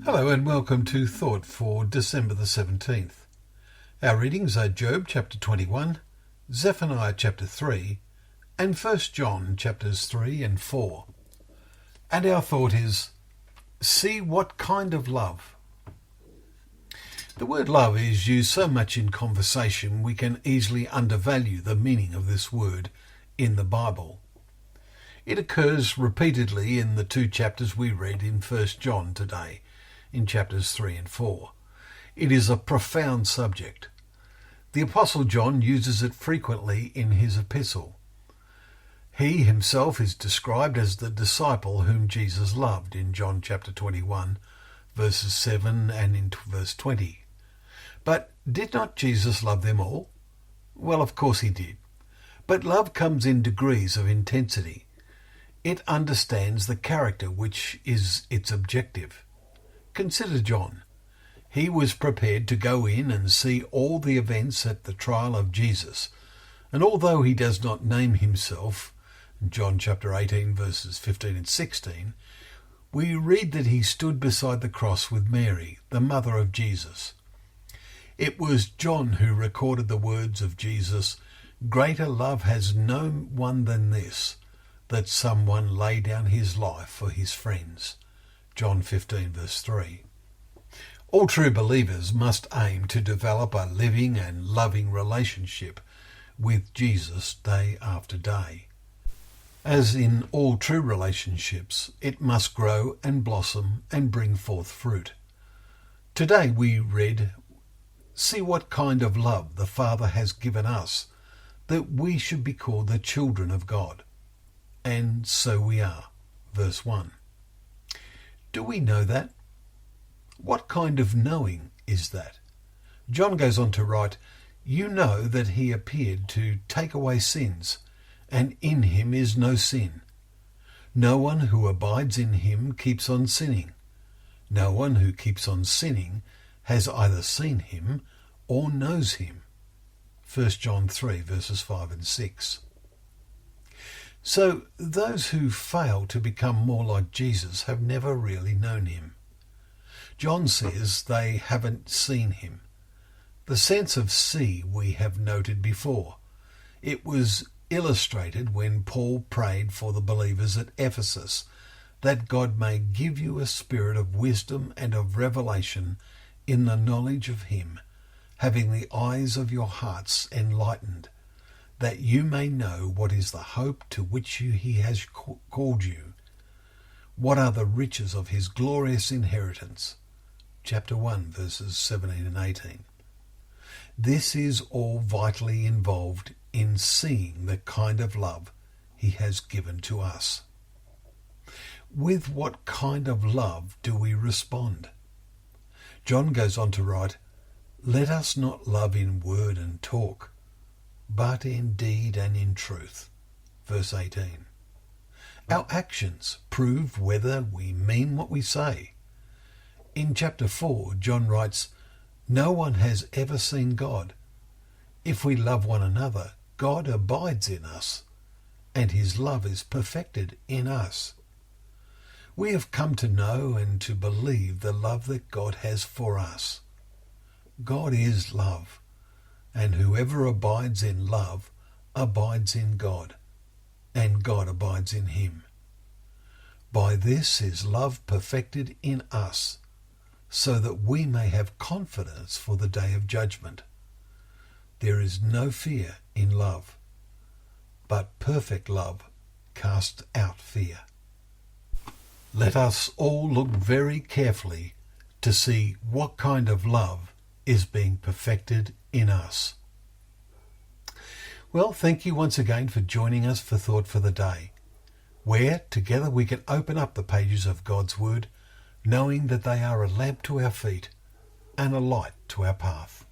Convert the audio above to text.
Hello and welcome to Thought for December the 17th. Our readings are Job chapter 21, Zephaniah chapter 3 and 1 John chapters 3 and 4. And our thought is, see what kind of love. The word love is used so much in conversation we can easily undervalue the meaning of this word in the Bible. It occurs repeatedly in the two chapters we read in 1 John today, in chapters 3 and 4. It is a profound subject. The Apostle John uses it frequently in his epistle. He himself is described as the disciple whom Jesus loved in John chapter 21, verses 7 and in verse 20. But did not Jesus love them all? Well, of course he did. But love comes in degrees of intensity. It understands the character which is its objective. Consider John. He was prepared to go in and see all the events at the trial of Jesus, and although he does not name himself, in John chapter 18 verses 15 and 16, we read that he stood beside the cross with Mary, the mother of Jesus. It was John who recorded the words of Jesus, "Greater love has no one than this, that someone lay down his life for his friends." John 15 verse 3. All true believers must aim to develop a living and loving relationship with Jesus day after day. As in all true relationships, it must grow and blossom and bring forth fruit. Today we read, "See what kind of love the Father has given us, that we should be called the children of God. And so we are." Verse 1. Do we know that? What kind of knowing is that? John goes on to write, "You know that he appeared to take away sins, and in him is no sin. No one who abides in him keeps on sinning. No one who keeps on sinning has either seen him or knows him." 1 John 3 verses 5 and 6. So those who fail to become more like Jesus have never really known him. John says they haven't seen him. The sense of see we have noted before. It was illustrated when Paul prayed for the believers at Ephesus, that God may give you a spirit of wisdom and of revelation in the knowledge of him, having the eyes of your hearts enlightened, that you may know what is the hope to which he has called you. What are the riches of his glorious inheritance? Chapter 1, verses 17 and 18. This is all vitally involved in seeing the kind of love he has given to us. With what kind of love do we respond? John goes on to write, "Let us not love in word and talk, but in deed and in truth." Verse 18. Our actions prove whether we mean what we say. In chapter 4, John writes, "No one has ever seen God. If we love one another, God abides in us, and his love is perfected in us." We have come to know and to believe the love that God has for us. God is love, and whoever abides in love abides in God, and God abides in him. By this is love perfected in us, so that we may have confidence for the day of judgment. There is no fear in love, but perfect love casts out fear. Let us all look very carefully to see what kind of love is being perfected in us. Well, thank you once again for joining us for Thought for the Day, where together we can open up the pages of God's Word, knowing that they are a lamp to our feet and a light to our path.